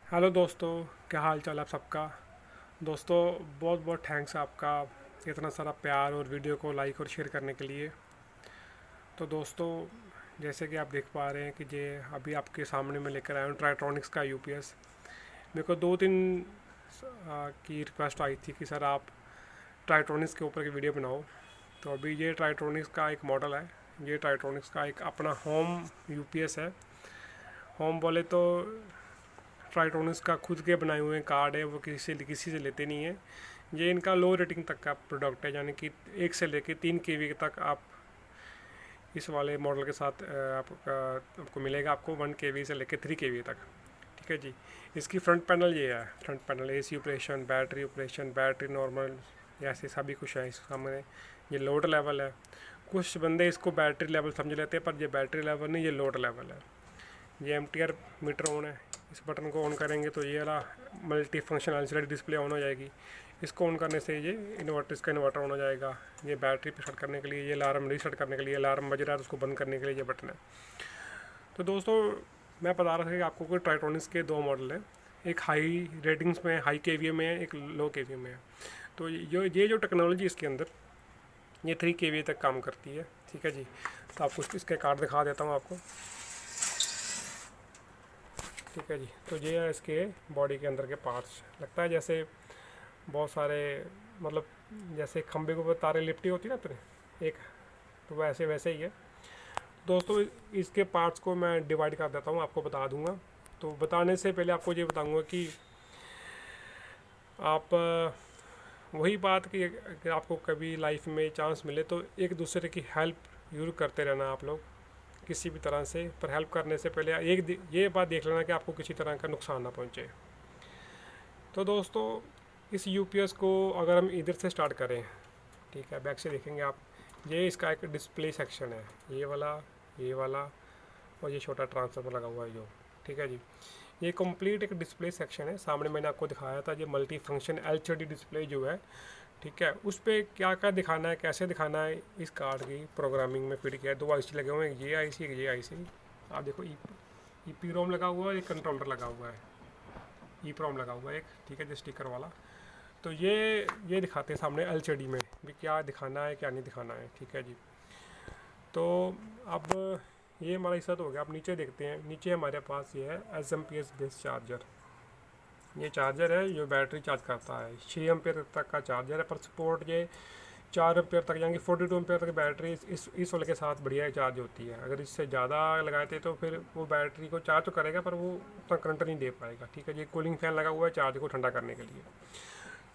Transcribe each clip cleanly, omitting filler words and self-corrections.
Hello दोस्तों, क्या हाल चाल आप सबका। दोस्तों, बहुत बहुत थैंक्स आपका इतना सारा प्यार और वीडियो को लाइक और शेयर करने के लिए। तो दोस्तों, जैसे कि आप देख पा रहे हैं कि ये अभी आपके सामने मैं लेकर आया हूँ ट्राइट्रॉनिक्स का यूपीएस। मेरे को दो तीन की रिक्वेस्ट आई थी कि सर आप ट्राइट्रॉनिक्स के ऊपर की वीडियो बनाओ। तो अभी ये ट्राइट्रॉनिक्स का एक मॉडल है। ये ट्राइट्रॉनिक्स का एक अपना होम यूपीएस है। होम बोले तो ट्राइट्रॉनिक्स का खुद के बनाए हुए कार्ड है, वो किसी से लेते नहीं है। ये इनका लो रेटिंग तक का प्रोडक्ट है, यानी कि 1 से लेकर 3 केवी तक आप इस वाले मॉडल के साथ आपको मिलेगा। आपको 1 केवी से लेकर 3 केवी तक। ठीक है जी। इसकी फ्रंट पैनल ये है। Front panel AC operation, battery normal, ऐसे सभी कुछ है इसका सामने। ये लोड लेवल है। कुछ बंदे इसको बैटरी लेवल समझ लेते हैं, पर ये बैटरी लेवल नहीं, ये लोड लेवल है। ये एम्पीयर मीटर ऑन है। इस बटन को ऑन करेंगे तो ये वाला multi function LCD display on हो जाएगी। इसको ऑन करने से ये इसका इन्वर्टर ऑन हो जाएगा। ये बैटरी पे सेट करने के लिए, ये अलार्म रीसेट करने के लिए, अलार्म बज रहा है तो उसको बंद करने के लिए ये बटन है। तो दोस्तों, मैं बता रहा था कि आपको कोई ट्राइट्रॉनिक्स के दो मॉडल हैं। एक हाई रेटिंग्स में, हाई केवीए में है, एक लो केवीए में है। तो ये जो टेक्नोलॉजी इसके अंदर, ये 3 केवीए तक काम करती है। ठीक है जी। तो आपको इसके कार्ड दिखा देता हूँ आपको। ठीक है जी। तो ये है इसके बॉडी के अंदर के पार्ट्स। लगता है जैसे बहुत सारे, मतलब जैसे खंबे के ऊपर तारे लिपटी होती है ना अपने एक, तो वैसे वैसे ही है। दोस्तों, इसके पार्ट्स को मैं डिवाइड कर देता हूँ, आपको बता दूंगा। तो बताने से पहले आपको ये बताऊंगा कि आप वही बात कि अगर आपको कभी लाइफ में चांस मिले तो एक दूसरे की हेल्प जरूर करते रहना आप लोग, किसी भी तरह से। पर हेल्प करने से पहले ये बात देख लेना कि आपको किसी तरह का नुकसान ना पहुंचे। तो दोस्तों, इस यूपीएस को अगर हम इधर से स्टार्ट करें, ठीक है, बैक से देखेंगे आप। ये इसका एक डिस्प्ले सेक्शन है, ये वाला और ये छोटा ट्रांसफर लगा हुआ है जो। ठीक है जी। ये कंप्लीट एक डिस्प्ले सेक्शन है। सामने मैंने आपको दिखाया था ये मल्टी फंक्शन एलसीडी डिस्प्ले जो है, ठीक है, उस पर क्या क्या दिखाना है, कैसे दिखाना है, इस कार्ड की प्रोग्रामिंग में फिट किया है। 2 आईसी लगे हुए हैं, ये आईसी एक ये आईसी। आप देखो, ई रोम लगा हुआ है, एक कंट्रोलर लगा हुआ है, ई प्रोम लगा हुआ है एक, ठीक है, जो स्टिकर वाला। तो ये दिखाते हैं सामने एलसीडी में भी क्या दिखाना है क्या नहीं दिखाना है। ठीक है जी। तो अब ये हमारा हिस्सा तो हो गया। अब नीचे देखते हैं। नीचे हमारे पास ये है एसएमपीएस बेस्ड चार्जर। ये चार्जर है जो बैटरी चार्ज करता है। 6 एम्पेयर तक का चार्जर है, पर सपोर्ट ये 4 एम्पेयर तक, यानी 42 एम्पेयर तक बैटरी इस वाले के साथ बढ़िया चार्ज होती है। अगर इससे ज़्यादा लगाते तो फिर वो बैटरी को चार्ज तो करेगा पर वो उतना करंट नहीं दे पाएगा। ठीक है। ये कूलिंग फैन लगा हुआ है चार्ज को ठंडा करने के लिए।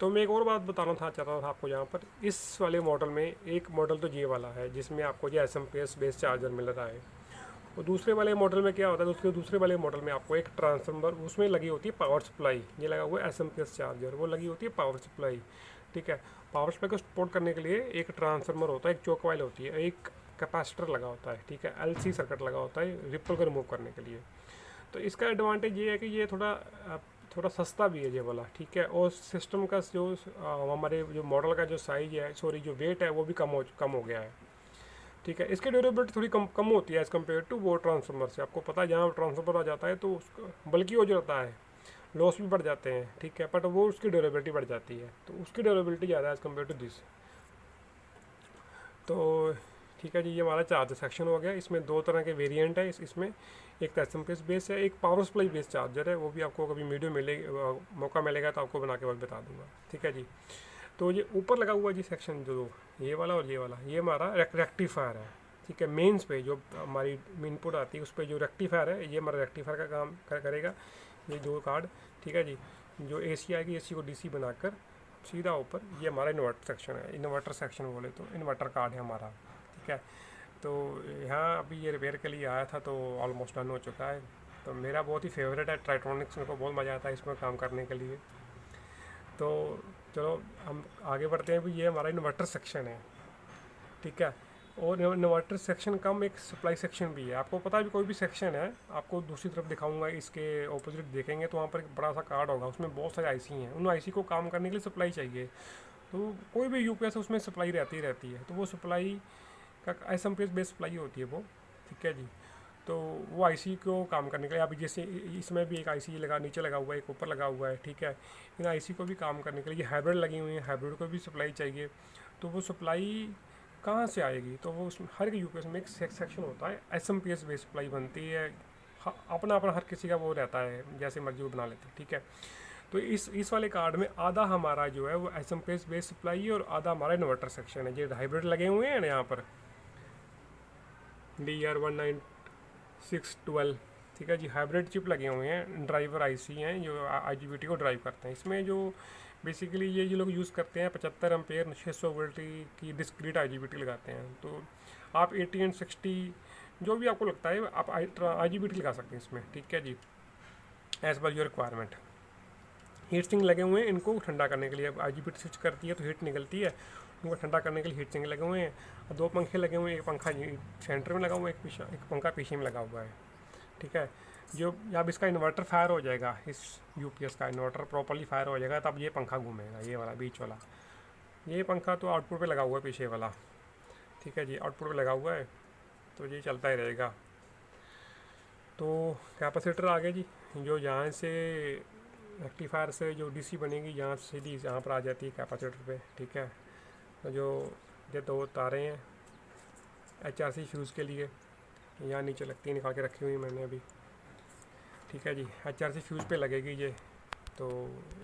तो मैं एक और बात बताना चाहता था आपको यहाँ पर। इस वाले मॉडल में एक मॉडल तो ये वाला है जिसमें आपको जो एसएमपीएस बेस चार्जर मिल रहा है। और दूसरे वाले मॉडल में क्या होता है, दूसरे वाले मॉडल में आपको एक ट्रांसफार्मर, उसमें लगी होती है पावर सप्लाई। ये लगा हुआ है एसएमपीएस चार्जर, वो लगी होती है पावर सप्लाई। ठीक है। पावर सप्लाई को सपोर्ट करने के लिए एक ट्रांसफार्मर होता है, एक चौक वाइल होती है, एक कैपेसिटर लगा होता है। ठीक है। एलसी सर्किट लगा होता है रिपल को रिमूव करने के लिए। तो इसका एडवांटेज ये है कि ये थोड़ा सस्ता भी है ये वाला। ठीक है। और सिस्टम का जो हमारे जो मॉडल का जो साइज है, सॉरी जो वेट है, वो भी कम हो गया है। ठीक है। इसकी ड्यूरेबिलिटी थोड़ी कम होती है एज़ कम्पेयर टू वो ट्रांसफार्मर से। आपको पता है जहाँ ट्रांसफार्मर आ जाता है तो उसका बल्कि हो जाता है, लॉस भी बढ़ जाते हैं। ठीक है। बट वो उसकी ड्यूरेबिलिटी बढ़ जाती है, तो उसकी ड्यूरेबिलिटी ज़्यादा है एज़ कम्पेयर टू दिस। तो ठीक है जी। ये हमारा चार्जर सेक्शन हो गया। इसमें दो तरह के वेरिएंट है इसमें। एक तो एसएमपीएस बेस है, एक पावर सप्लाई बेस चार्जर है। वो भी आपको कभी वीडियो मौका मिलेगा तो आपको बना के वक्त बता दूंगा। ठीक है जी। तो ये ऊपर लगा हुआ जी सेक्शन जो ये वाला और ये वाला, ये हमारा रेक्टिफायर है। ठीक है। मेंस पे जो हमारी इनपुट आती है उस पर जो रेक्टिफायर है, ये हमारा रेक्टिफायर का काम करेगा ये दो कार्ड। ठीक है जी। जो एसी आएगी, एसी को डीसी बनाकर सीधा ऊपर, ये हमारा इन्वर्टर सेक्शन है। इन्वर्टर सेक्शन बोले तो इन्वर्टर कार्ड है हमारा। ठीक है। तो यहाँ अभी ये रिपेयर के लिए आया था तो ऑलमोस्ट डन हो चुका है। तो मेरा बहुत ही फेवरेट है ट्राइट्रॉनिक्स, मेरे को बहुत मज़ा आता है इसमें काम करने के लिए। तो चलो हम आगे बढ़ते हैं। भी ये हमारा इन्वर्टर सेक्शन है। ठीक है। और इन्वर्टर सेक्शन कम एक सप्लाई सेक्शन भी है। आपको पता है भी कोई भी सेक्शन है, आपको दूसरी तरफ दिखाऊंगा, इसके ऑपोजिट देखेंगे तो वहाँ पर एक बड़ा सा कार्ड होगा, उसमें बहुत सारे आईसी हैं। उन आईसी को काम करने के लिए सप्लाई चाहिए। तो कोई भी यूपीएस उसमें सप्लाई रहती है। तो वो सप्लाई का एसएमपीएस बेस सप्लाई होती है वो। ठीक है जी। तो वो आईसी को काम करने के लिए, अभी जैसे इसमें भी एक आईसी लगा, नीचे लगा हुआ है, एक ऊपर लगा हुआ है, ठीक है। इन आईसी को भी काम करने के लिए ये हाइब्रिड लगी हुई है, हाइब्रिड को भी सप्लाई चाहिए। तो वो सप्लाई कहाँ से आएगी, तो वो उसमें हर एक यूपीएस में एक सेक्शन होता है, एसएमपीएस बेस्ड सप्लाई बनती है। अपना अपना हर किसी का वो रहता है, जैसे मर्जी वो बना लेते हैं, ठीक है। तो इस वाले कार्ड में आधा हमारा जो है वो एसएमपीएस बेस्ड सप्लाई है और आधा हमारा इन्वर्टर सेक्शन है। जो हाइब्रिड लगे हुए हैं ना यहाँ पर DR19612, ठीक है जी, हाइब्रिड चिप लगे हुए हैं, ड्राइवर आईसी हैं जो आईजीबीटी को ड्राइव करते हैं। इसमें जो बेसिकली ये लोग यूज़ करते हैं 75 एम्पेयर 600 वोल्ट की डिस्क्रीट आईजीबीटी लगाते हैं। तो आप 80 एंड 60 जो भी आपको लगता है आप आईजीबीटी लगा सकते हैं इसमें, ठीक है जी, as per your requirement. Heat sink लगे हुए हैं इनको ठंडा करने के लिए। अब आईजीबीटी स्विच करती है तो हीट निकलती है, उनको ठंडा करने के लिए हीट सिंक लगे हुए हैं। और 2 पंखे लगे हुए हैं, एक पंखा सेंटर में लगा हुआ है, एक पंखा पीछे में लगा हुआ है, ठीक है। जो अब इसका इन्वर्टर फायर हो जाएगा, इस यूपीएस का इन्वर्टर प्रॉपर्ली फायर हो जाएगा, तब ये पंखा घूमेगा, ये वाला बीच वाला। ये पंखा तो आउटपुट पे लगा हुआ है पीछे वाला, ठीक है जी, आउटपुट पे लगा हुआ है, तो ये चलता ही रहेगा। तो कैपेसिटर आ गया जी, जो यहाँ से रेक्टिफायर से जो डीसी बनेगी यहाँ सीधी यहाँ पर आ जाती है कैपेसिटर पे, ठीक है। तो जो ये 2 तारें हैं HRC फ्यूज़ के लिए, यहाँ नीचे लगती है, निकाल के रखी हुई मैंने अभी, ठीक है जी। HRC फ्यूज़ पे लगेगी ये। तो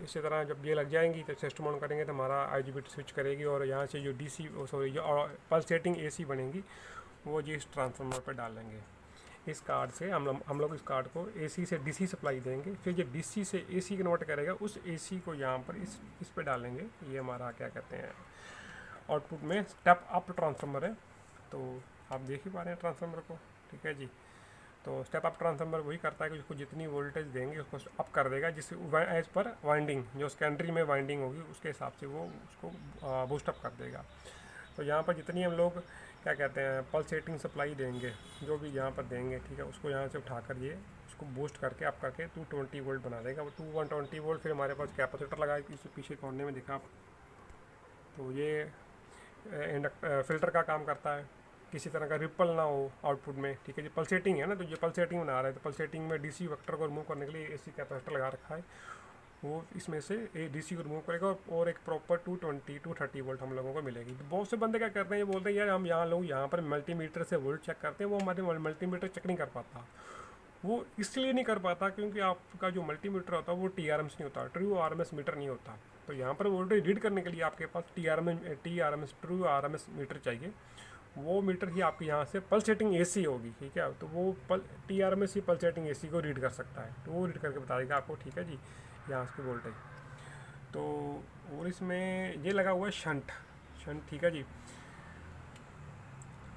इसी तरह जब ये लग जाएंगी तो सिस्टम ऑन करेंगे तो हमारा आईजीबीटी स्विच करेगी, और यहाँ से जो डीसी सॉरी जो पल्सेटिंग एसी बनेगी वो जी इस ट्रांसफार्मर पर डालेंगे। इस कार्ड से हम लोग इस कार्ड को एसी से डीसी सप्लाई देंगे, फिर जो डीसी से एसी कन्वर्ट करेगा उस एसी को यहाँ पर इस पे डालेंगे। ये हमारा क्या कहते हैं आउटपुट में स्टेप अप ट्रांसफार्मर है, तो आप देख ही पा रहे हैं ट्रांसफार्मर को, ठीक है जी। तो स्टेप अप ट्रांसफार्मर वही करता है कि उसको जितनी वोल्टेज देंगे उसको अप कर देगा, जिससे एज पर वाइंडिंग जो सेकेंडरी में वाइंडिंग होगी उसके हिसाब से वो उसको बूस्ट अप कर देगा। तो यहाँ पर जितनी हम लोग क्या कहते हैं पल्सेटिंग सप्लाई देंगे, जो भी यहाँ पर देंगे, ठीक है, उसको यहाँ से उठा कर ये उसको बूस्ट करके अप करके 220 वोल्ट बना देगा। वो 220 वोल्ट फिर हमारे पास कैपेसिटर लगा है, इस पीछे कोने में दिखा आप, तो ये फ़िल्टर का काम करता है, किसी तरह का रिपल ना हो आउटपुट में, ठीक है जी। पल्सेटिंग है ना, तो ये पल्सेटिंग बना रहा है, तो पल्सेटिंग में डीसी वेक्टर को रिमूव करने के लिए एसी कैपेसिटर लगा रखा है, वो इसमें से डीसी को रिमूव करेगा और एक प्रॉपर 230 वोल्ट हम लोगों को मिलेगी। तो बहुत से बंदे क्या करते हैं, ये बोलते हैं यार हम यहाँ पर मल्टीमीटर से वोल्ट चेक करते हैं, वो हमारे मल्टीमीटर चेक नहीं कर पाता। वो इसलिए नहीं कर पाता क्योंकि आपका जो मल्टीमीटर होता है वो TRMS नहीं होता, ट्रू RMS मीटर नहीं होता। तो यहाँ पर वोल्टेज रीड करने के लिए आपके पास TRMS ट्रू RMS मीटर चाहिए। वो मीटर ही आपके यहाँ से पल्सेटिंग एसी होगी, ठीक है। तो वो TRMS ही पल्सेटिंग एसी को रीड कर सकता है, तो वो रीड करके बता देगा आपको, ठीक है जी, यहाँ की वोल्टेज। तो और इसमें ये लगा हुआ है शंट, ठीक है जी।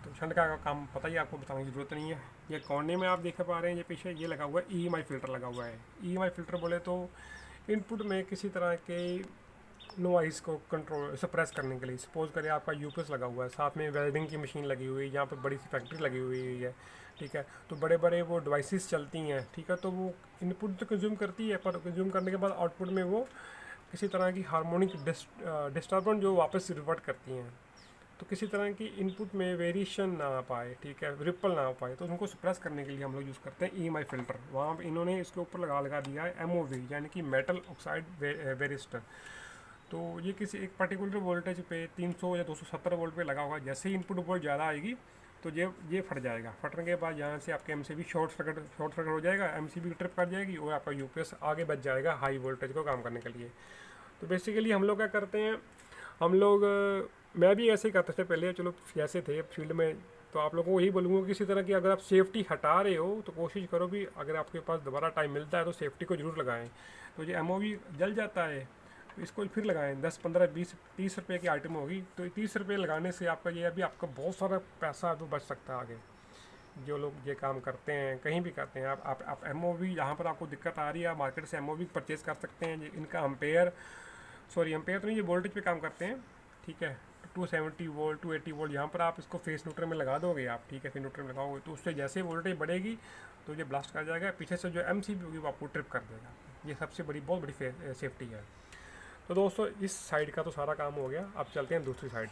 तो शंट का काम पता ही आपको बताने की ज़रूरत नहीं है। ये कोने में आप देख पा रहे हैं, ये पीछे ये लगा हुआ है EMI फ़िल्टर लगा हुआ है। EMI फ़िल्टर बोले तो इनपुट में किसी तरह के नॉइस को कंट्रोल सप्रेस करने के लिए। सपोज करें आपका यूपीएस लगा हुआ है, साथ में वेल्डिंग की मशीन लगी हुई है, यहाँ पर बड़ी सी फैक्ट्री लगी हुई है, ठीक है। तो बड़े बड़े वो डिवाइसेस चलती हैं, ठीक है। तो वो इनपुट तो कंज्यूम करती है, पर कंज्यूम करने के बाद आउटपुट में वो किसी तरह की हार्मोनिक डिस्टर्बेंस जो वापस रिवर्ट करती हैं, तो किसी तरह की इनपुट में वेरिएशन ना आ पाए, ठीक है, रिपल ना आ पाए, तो उनको सप्रेस करने के लिए हम लोग यूज़ करते हैं EMI फ़िल्टर। वहाँ पर इन्होंने इसके ऊपर लगा दिया है MOV यानी कि मेटल ऑक्साइड वेरिस्टर। तो ये किसी एक पर्टिकुलर वोल्टेज पे 300 या 270 वोल्ट पे लगा होगा। जैसे ही इनपुट वोल्ट ज़्यादा आएगी तो ये फट जाएगा। फटने के बाद यहाँ से आपके MCB शॉर्ट सर्किट हो जाएगा, MCB ट्रिप कर जाएगी और आपका UPS आगे बच जाएगा हाई वोल्टेज को काम करने के लिए। तो बेसिकली हम लोग क्या करते हैं, हम लोग मैं भी ऐसे ही करते थे पहले, चलो जैसे थे फील्ड में। तो आप लोगों को यही बोलूँगा किसी तरह की अगर आप सेफ्टी हटा रहे हो तो कोशिश करो भी अगर आपके पास दोबारा टाइम मिलता है तो सेफ्टी को ज़रूर लगाएं। तो ये MOV जल जाता है तो इसको फिर लगाएं। 10, 15, 20, 30 रुपये की आइटम होगी, तो 30 रुपये लगाने से आपका ये अभी आपका बहुत सारा पैसा तो बच सकता है आगे। जो लोग ये काम करते हैं कहीं भी करते हैं, आप MOV यहाँ पर आपको दिक्कत आ रही है, आप मार्केट से MOV परचेज़ कर सकते हैं। इनका एम्पेयर तो नहीं, ये वोल्टेज पे काम करते हैं, ठीक है। 270 वोल्ट 280 वोल्ट यहाँ पर आप इसको फेस न्यूट्रल में लगा दोगे आप, ठीक है। फेस न्यूट्रल में लगाओगे तो उससे जैसे वोल्टेज बढ़ेगी तो ये ब्लास्ट कर जाएगा, पीछे से जो MCB होगी वो आपको ट्रिप कर देगा। ये सबसे बहुत बड़ी सेफ्टी है। तो दोस्तों इस साइड का तो सारा काम हो गया, अब चलते हैं दूसरी साइड।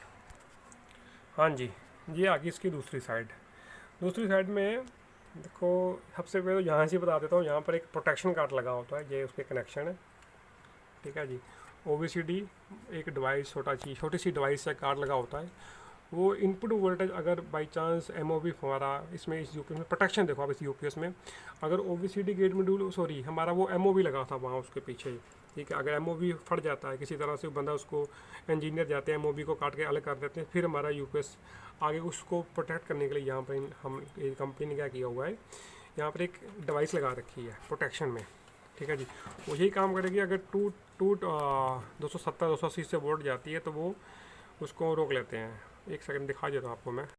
हाँ जी, ये आ गई इसकी दूसरी साइड में देखो, सबसे पहले तो यहाँ से बता देता हूँ, यहाँ पर एक प्रोटेक्शन कार्ड लगा होता है, ये उसके कनेक्शन है। ठीक है जी। OBCD एक डिवाइस, छोटी सी डिवाइस से कार्ड लगा होता है। वो इनपुट वोल्टेज अगर बाई चांस MOV हमारा इसमें, इस यूपीएस में प्रोटेक्शन देखो आप, इस यूपीएस में अगर OBCD गेट मॉड्यूल, सॉरी हमारा वो MOV लगा था वहाँ उसके पीछे। ठीक है, अगर MOV फट जाता है किसी तरह से, बंदा उसको, इंजीनियर जाते हैं MOV को काट के अलग कर देते हैं, फिर हमारा यूपीएस आगे उसको प्रोटेक्ट करने के लिए यहाँ पर हम, ये कंपनी ने क्या किया हुआ है, यहाँ पर एक डिवाइस लगा रखी है प्रोटेक्शन में। ठीक है जी। वो यही काम करेगी, अगर टू टू 270 280 से वोल्ट जाती है तो वो उसको रोक लेते हैं। एक सेकंड दिखा देता हूँ आपको मैं।